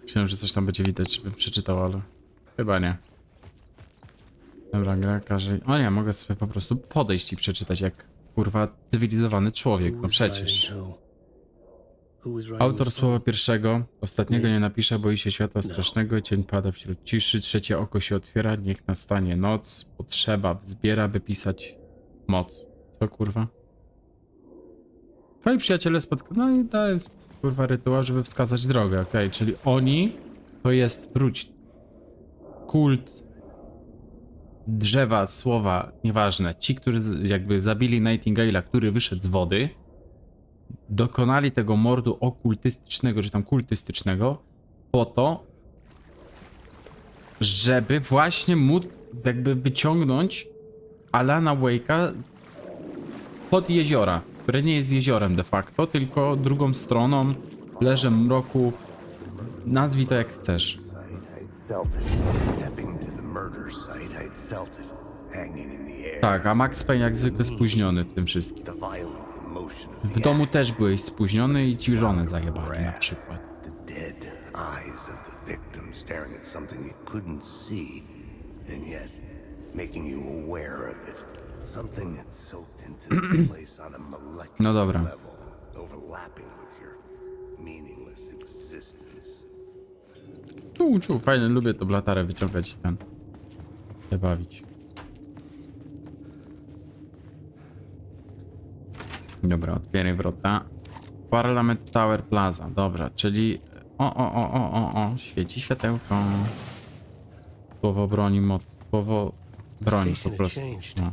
Myślałem, że coś tam będzie widać, żebym przeczytał, ale chyba nie. Dobra, gra każe... O nie, mogę sobie po prostu podejść i przeczytać jak kurwa cywilizowany człowiek, no przecież. Autor słowa pierwszego, ostatniego nie napisze, boi się światła strasznego, cień pada wśród ciszy, trzecie oko się otwiera, niech nastanie noc, potrzeba wzbiera, by pisać moc. Co kurwa? Twoi przyjaciele spotkają, no i to jest kurwa rytuał, żeby wskazać drogę, okej, czyli oni to jest, wróć, kult drzewa, słowa, nieważne, ci, którzy jakby zabili Nightingale'a, który wyszedł z wody, dokonali tego mordu okultystycznego, czy tam kultystycznego, po to, żeby właśnie móc jakby wyciągnąć Alana Wake'a pod jeziora, które nie jest jeziorem de facto, tylko drugą stroną, leżem mroku, nazwij to jak chcesz. Tak, a Max Payne jak zwykle spóźniony w tym wszystkim. W domu też byłeś spóźniony i ci żonę zajebali na przykład. No dobra. Fajnie, lubię to blatarę wyciągać i ten się bawić. Dobra, otwieraj wrota. Parliament Tower Plaza, dobra, czyli... O, świeci światełko. Słowo broni, moc, słowo broni po prostu. No.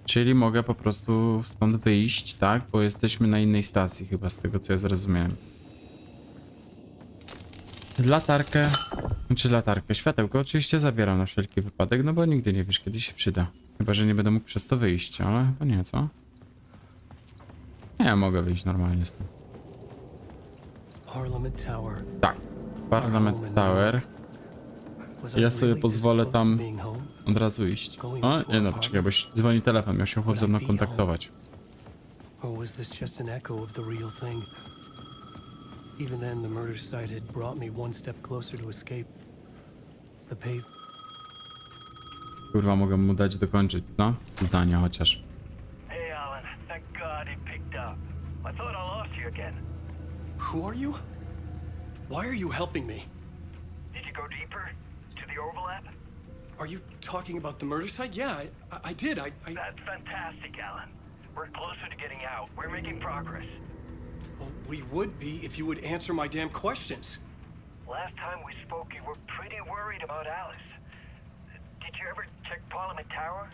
Czyli mogę po prostu stąd wyjść, tak? Bo jesteśmy na innej stacji chyba, z tego co ja zrozumiałem. Latarkę, światełko oczywiście zabieram na wszelki wypadek, no bo nigdy nie wiesz, kiedy się przyda. Chyba, że nie będę mógł przez to wyjść, ale chyba nie, co? Nie, mogę wyjść normalnie stąd. Tak, Parliament Tower. Ja sobie pozwolę tam od razu iść. O, nie no, czekaj, bo dzwoni telefon, miał się chłop ze mną kontaktować. Even then, the murder site had brought me one step closer to escape. The pave. Kurwa, mogę mu dać dokończyć, no? Zdanie chociaż. Hey, Alan. Thank God he picked up. I thought I lost you again. Who are you? Why are you helping me? Did you go deeper to the overlap? Are you talking about the murder site? Yeah, I did. That's fantastic, Alan. We're closer to getting out. We're making progress. Well, we would be if you would answer my damn questions. Last time we spoke, you were pretty worried about Alice. Did you ever check Parliament Tower?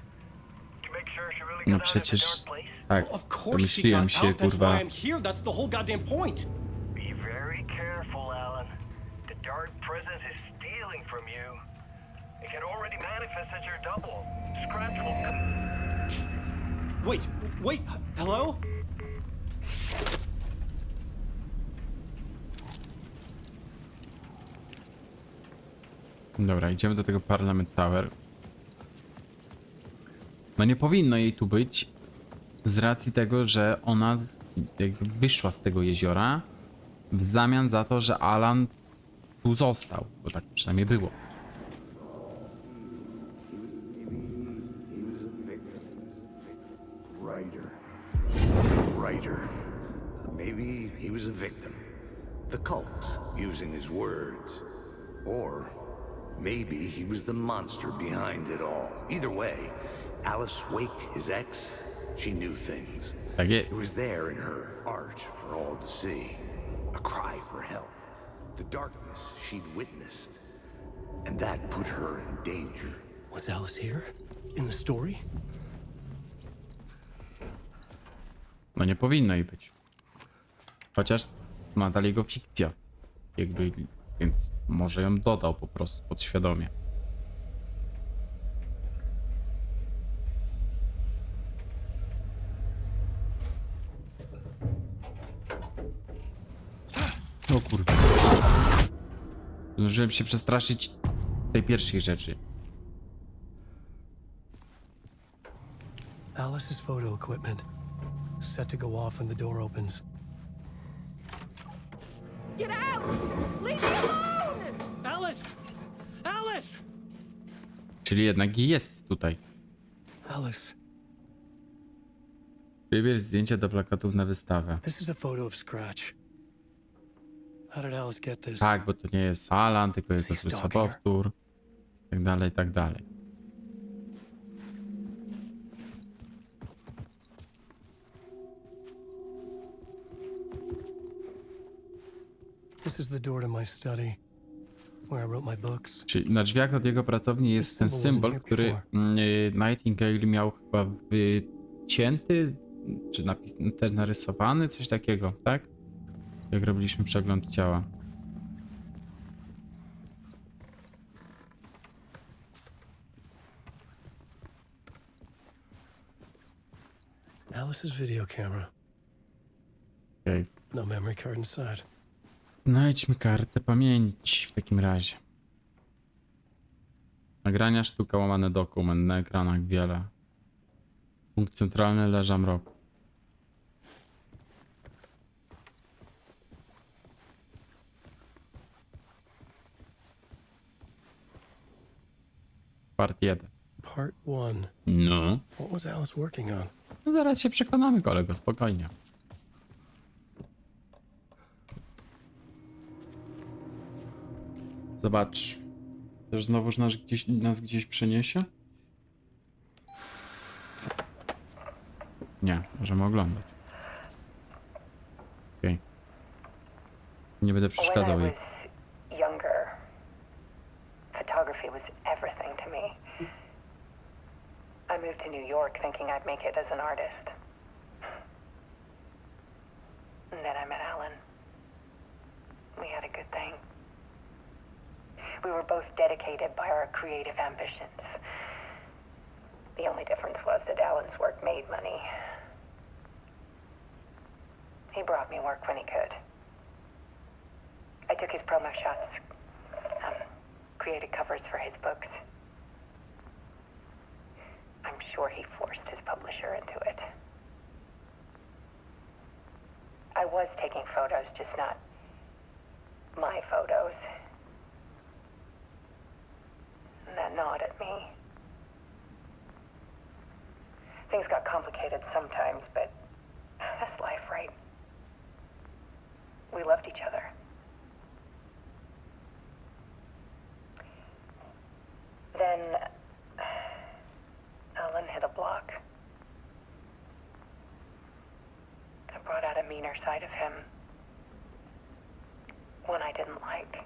To make sure she really got No out of the przecież dark place? tak, Well, of course she domyśliłem got się, out. That's kurwa. why I'm here. That's the whole goddamn point. Be very careful, Alan. The dark presence is stealing from you. It can already manifest as your double. Scratch will come. Wait, hello? Dobra, idziemy do tego Parliament Tower. No nie powinno jej tu być z racji tego, że ona jakby wyszła z tego jeziora w zamian za to, że Alan tu został, bo tak przynajmniej było. Writer. Maybe he was a victim. The cult, using his words. Or maybe he was the monster behind it all. Either way, Alice Wake, his ex, she knew things. Tak It jest. was there in her art for all to see. A cry for help. The darkness she'd witnessed. And that put her in danger. Was Alice here? In the story? No nie powinno jej być. Chociaż nadal jego fikcja. Jakby, więc może ją dodał po prostu podświadomie. O kurde. Zdążyłem się przestraszyć tej pierwszej rzeczy. Alice's photo equipment. Set to go off when the door opens. Get out! Leave me alone! Alice! Alice! Czyli jednak jest tutaj. Alice, Wybierz zdjęcia do plakatów na wystawę. this is a photo of Scratch. How did Alice get this? Tak, bo to nie jest Alan, tylko jest Is he to stalking sobowtór. Tak dalej, tak dalej. This is the door to my study, where I wrote my books. Czyli na drzwiach od jego pracowni jest ten symbol, który Nightingale miał chyba wycięty, czy też narysowany, coś takiego, tak? Jak robiliśmy przegląd ciała. Alice's video camera. Okej. No memory card inside. Znajdźmy kartę pamięci w takim razie. Nagrania sztuka łamane dokument, na ekranach wiele. Punkt centralny leża mroku. Part 1. Part 1. No. What was Alice working on? No zaraz się przekonamy, kolego, spokojnie. Zobacz. Też znowuż nas gdzieś przeniesie? Nie, możemy oglądać. Okej. Nie będę przeszkadzał When I jej. was younger, photography was everything to me. I moved to New York thinking I'd make it as an artist. And then I met Alan. We had a good thing. We were both dedicated by our creative ambitions. The only difference was that Alan's work made money. He brought me work when he could. I took his promo shots, created covers for his books. I'm sure he forced his publisher into it. I was taking photos, just not my photos. And that gnawed at me. Things got complicated sometimes, but that's life, right? We loved each other. Then Alan hit a block. I brought out a meaner side of him. One I didn't like.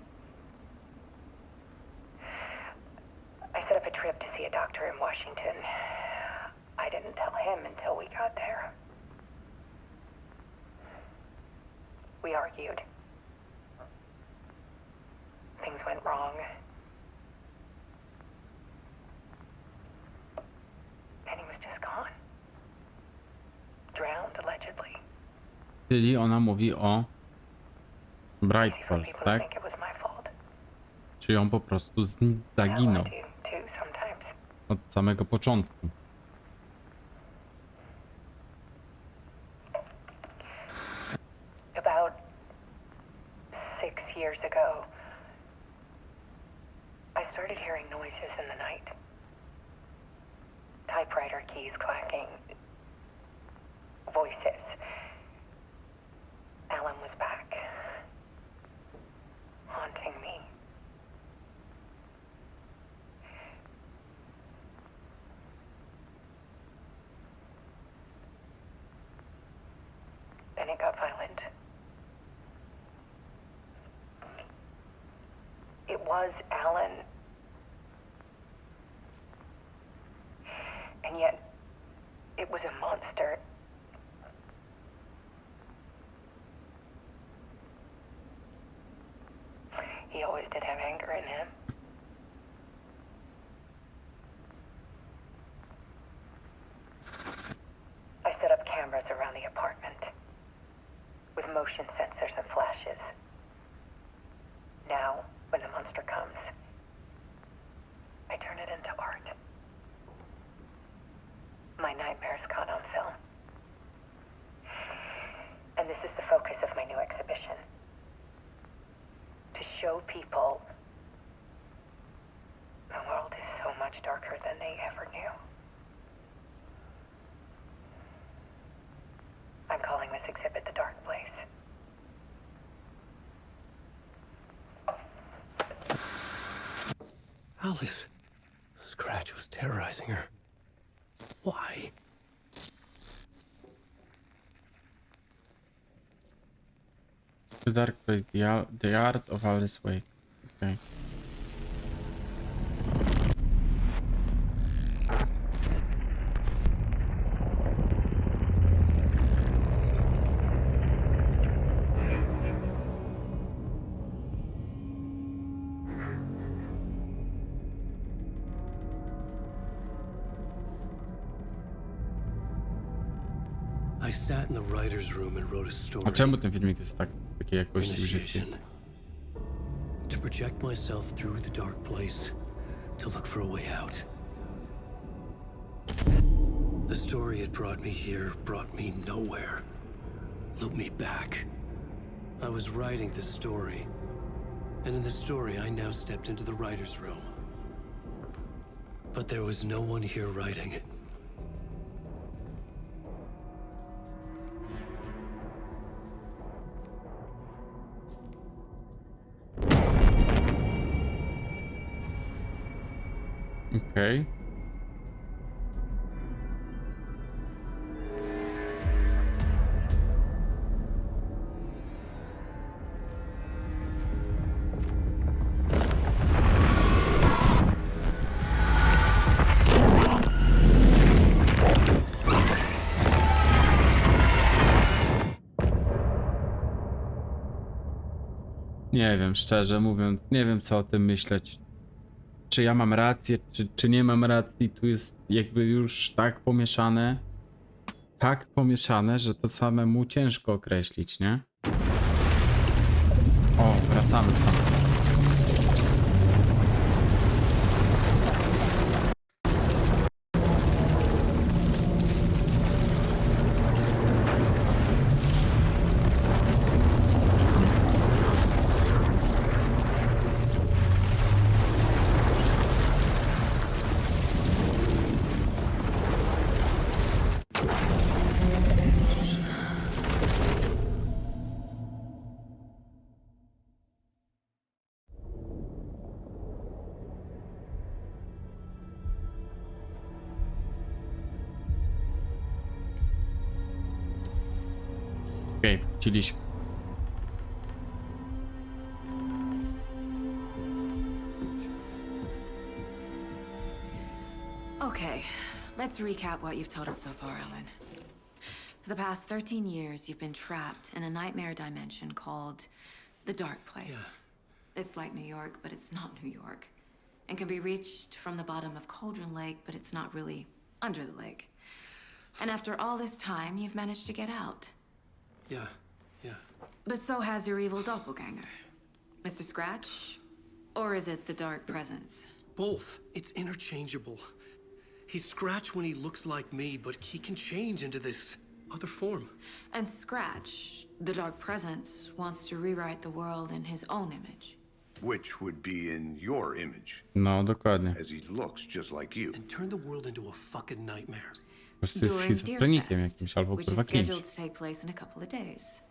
I set up a trip to see a doctor in Washington. I didn't tell him until we got there. We argued. Things went wrong. And he was just gone. Drowned, allegedly. Czyli ona mówi o Bright Easy for Falls, people to tak? think it was my fault. Czyli on po prostu Hell, zaginął I do too sometimes. od samego początku. About 6 years ago, I started hearing noises in the night. Typewriter keys clacking. Voices. Alan was back. Haunting me. Then it got violent. It was Alan. And yet, it was a monster. He always did have anger in him. I set up cameras around the apartment with motion sensors and flashes. Now, when the monster comes, I turn it into art. My nightmares caught on film. And this is the focus of my new exhibition. show people the world is so much darker than they ever knew. I'm calling this exhibit The Dark Place. Alice. Scratch was terrorizing her. Why? The Dark Place, the art of Alice Wake. Okay. I sat in the writer's room and wrote a story. A czemu ten filmik jest takiej jakości użytki? Initiation. To project myself through the dark place, to look for a way out. The story had brought me here, brought me nowhere, looped me back. I was writing the story, and in the story I now stepped into the writer's room. But there was no one here writing. Okej. Nie wiem, szczerze mówiąc, nie wiem co o tym myśleć. Czy ja mam rację, czy nie mam racji, tu jest jakby już tak pomieszane, że to samemu ciężko określić, nie? O, wracamy stąd. Okej, wróciliśmy. Okay, let's recap what you've told us so far, Ellen. For the past 13 years, you've been trapped in a nightmare dimension called the Dark Place. Yeah. It's like New York, but it's not New York. And can be reached from the bottom of Cauldron Lake, but it's not really under the lake. And after all this time, you've managed to get out. Yeah. But so has your evil doppelganger. Mr. Scratch? Or is it the Dark Presence? Both. It's interchangeable. He's Scratch when he looks like me, but he can change into this other form. And Scratch, the Dark Presence, wants to rewrite the world in his own image. Which would be in your image, No, dokładnie. as he looks just like you. And turn the world into a fucking nightmare. Po prostu jest During schizofrenikiem Deerfest, jakimś albo which kurwa is kimś. scheduled to take place in a couple of days.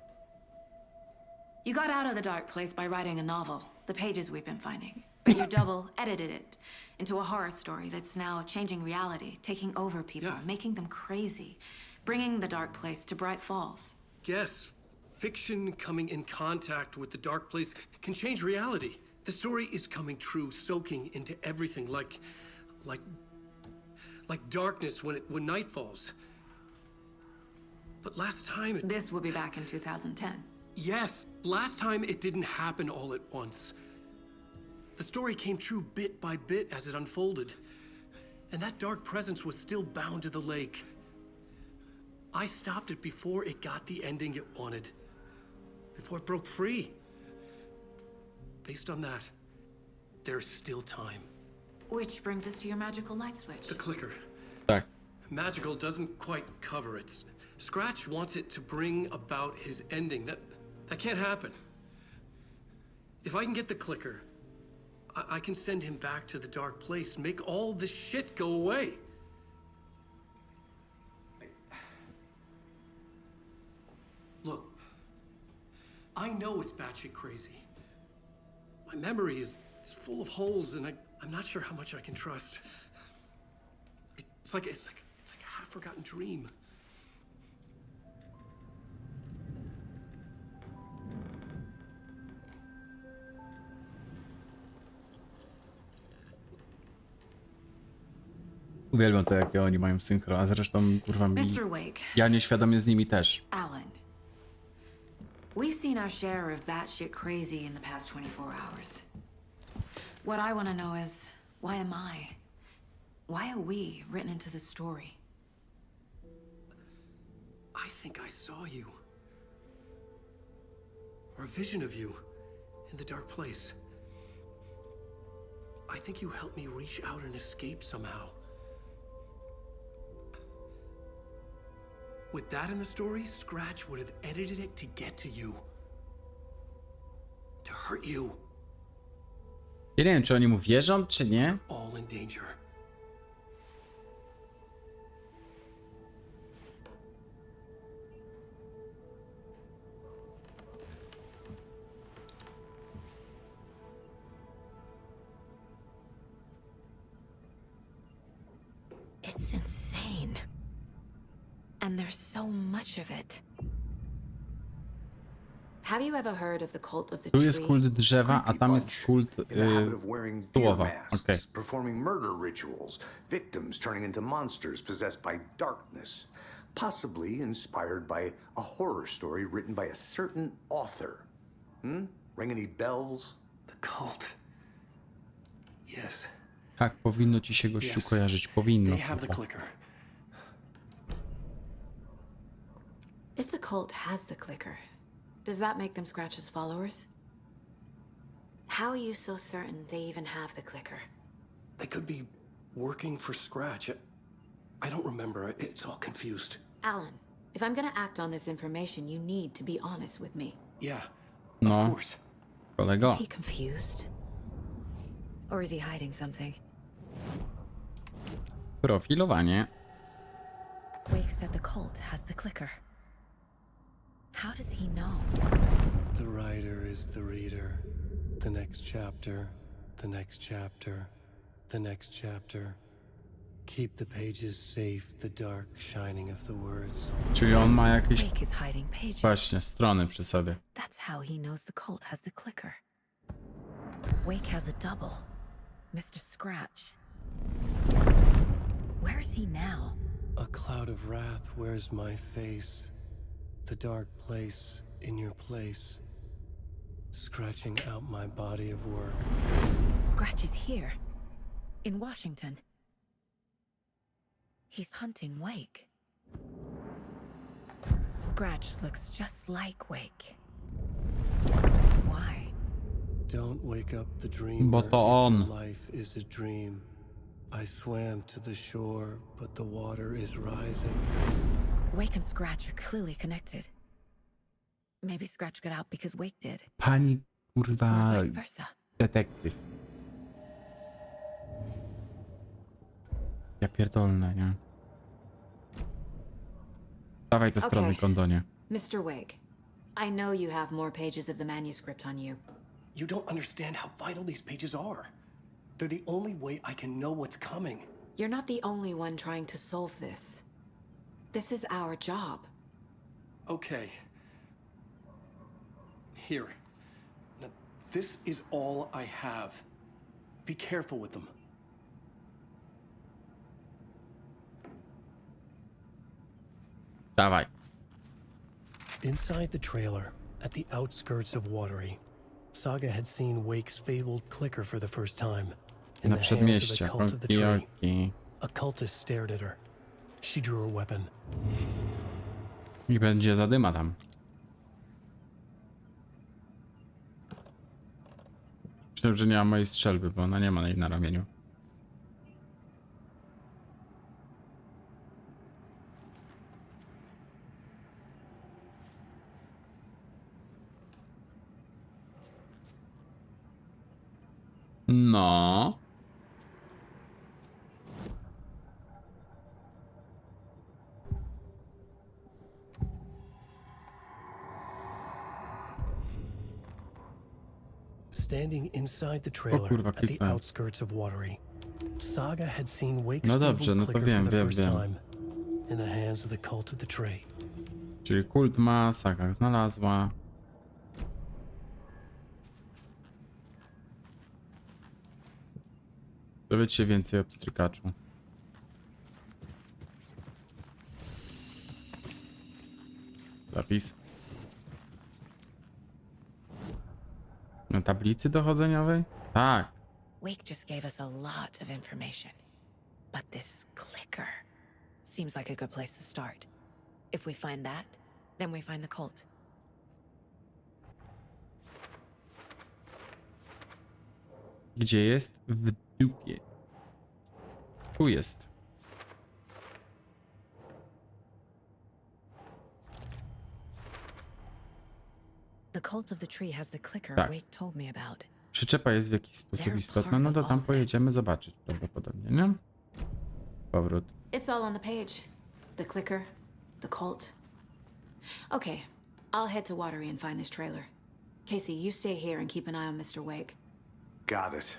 You got out of the Dark Place by writing a novel, the pages we've been finding. But your double edited it into a horror story that's now changing reality, taking over people, Yeah. making them crazy, bringing the Dark Place to Bright Falls. Yes, fiction coming in contact with the dark place can change reality. The story is coming true, soaking into everything like darkness when night falls. But last time This will be back in 2010. yes, last time it didn't happen all at once. The story came true bit by bit as it unfolded. And that dark presence was still bound to the lake. I stopped it before it got the ending it wanted. Before it broke free. Based on that, there's still time. Which brings us to your magical light switch. The clicker. Tak. Magical doesn't quite cover it. Scratch wants it to bring about his ending. That can't happen. If I can get the clicker, I can send him back to the dark place, make all this shit go away. Look, I know it's batshit crazy. My memory is full of holes, and I'm not sure how much I can trust. It's like a half-forgotten dream. Uwielbiam to, jakie oni mają synchro, a zresztą, kurwa, Mr. Wake, ja nieświadomie z nimi też. Alan. We've seen our share of batshit crazy in the past 24 hours. What I want to know is, why am I? Why are we written into the story? I think I saw you. Or a vision of you in the dark place. I think you helped me reach out and escape somehow. With that in the story, Scratch would have edited it to get to you. To hurt you. Ja nie wiem, czy oni mu wierzą, czy nie. All in danger. It's insane. And there's so much of it. Have you ever heard of the cult of the Tu tree? jest kult drzewa, a tam jest kult in the habit of wearing deer tułowa. masks, Okej. performing murder rituals, victims turning into monsters possessed by darkness, possibly inspired by a horror story written by a certain author. Ring any bells? The cult. Yes. Tak, powinno ci się gościu kojarzyć. Powinno. They have the kurwa. clicker. If the cult has the clicker, does that make them Scratch's followers? How are you so certain they even have the clicker? They could be working for Scratch. I don't remember. It's all confused. Alan, if I'm gonna act on this information, you need to be honest with me. Yeah, No. of course. Kolego. Is he confused? Or is he hiding something? Profilowanie. Wake said the cult has the clicker. How does he know? The writer is the reader. The next chapter, the next chapter, the next chapter. Keep the pages safe, the dark shining of the words. Czyli on ma jakieś Wake is hiding pages. właśnie strony przy sobie. That's how he knows the cult has the clicker. Wake has a double. Mr. Scratch. Where is he now? A cloud of wrath wears my face. The dark place in your place. Scratching out my body of work. Scratch is here. In Washington. He's hunting Wake. Scratch looks just like Wake. Why? Don't wake up the dreamer. Bo to on. Life is a dream. I swam to the shore, but the water is rising. Wake and Scratch are clearly connected. Maybe Scratch got out because Wake did. Pani kurwa Or vice versa. detektyw. Ja pierdolę, nie? Dawaj te strony, Okej. kondonie. Mr. Wake, I know you have more pages of the manuscript on you. You don't understand how vital these pages are. They're the only way I can know what's coming. You're not the only one trying to solve this. This is our job. Okay. Here. Now, this is all I have. Be careful with them. Dawaj. Inside the trailer, at the outskirts of Watery, Saga had seen Wake's fabled clicker for the first time. In Na the hands of the przedmieściach. cult of the Oki, tree. oki. A cultist stared at her. She drew her weapon. I będzie zadyma tam. Myślę, że nie ma mojej strzelby, bo ona nie ma jej na ramieniu. No. Standing inside the trailer kurwa, at the kliknąłem. outskirts of Watery, Saga had seen Wake's No feeble dobrze, no to clicker wiem, for the wiem, first wiem. time in the hands of the cult of the Tree. Czyli kult ma, Saga znalazła. Dowiedz się więcej o pstrykaczu. Zapis. Na tablicy dochodzeniowej? Tak. Wake just gave us a lot of information. But this clicker seems like a good place to start. If we find that, then we find the cult. Gdzie jest? W dupie. Tu jest. The cult of the tree has the clicker Tak. Wake told me about. Przyczepa jest w jakiś sposób istotna, no to tam pojedziemy zobaczyć prawdopodobnie, nie? Powrót. It's all on the page. The clicker, the cult. Okay, I'll head to Watery and find this trailer. Casey, you stay here and keep an eye on Mr. Wake. Got it.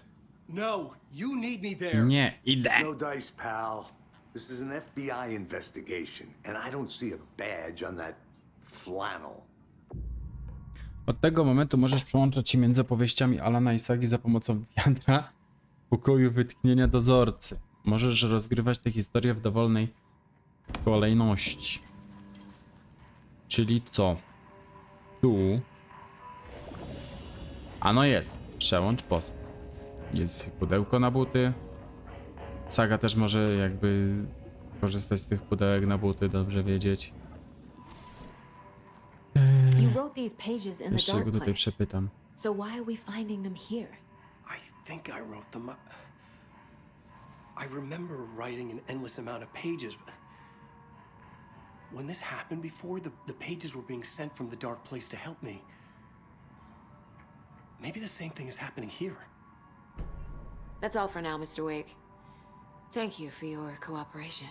No, you need me there. Nie, idę. No dice, pal. This is an FBI investigation, and I don't see a badge on that flannel. Od tego momentu możesz przełączać się między opowieściami Alana i Sagi za pomocą wiadra pokoju wytchnienia dozorcy. Możesz rozgrywać tę historię w dowolnej kolejności. Czyli co? Tu. A no jest. Przełącz post. Jest pudełko na buty. Saga też może jakby korzystać z tych pudełek na buty, dobrze wiedzieć. You wrote these pages in the Jeszcze dark go tutaj place. przepytam. So why are we finding them here? I think I wrote them up. I remember writing an endless amount of pages, but when this happened before, the pages were being sent from the dark place to help me. Maybe the same thing is happening here. That's all for now, Mr. Wake. Thank you for your cooperation.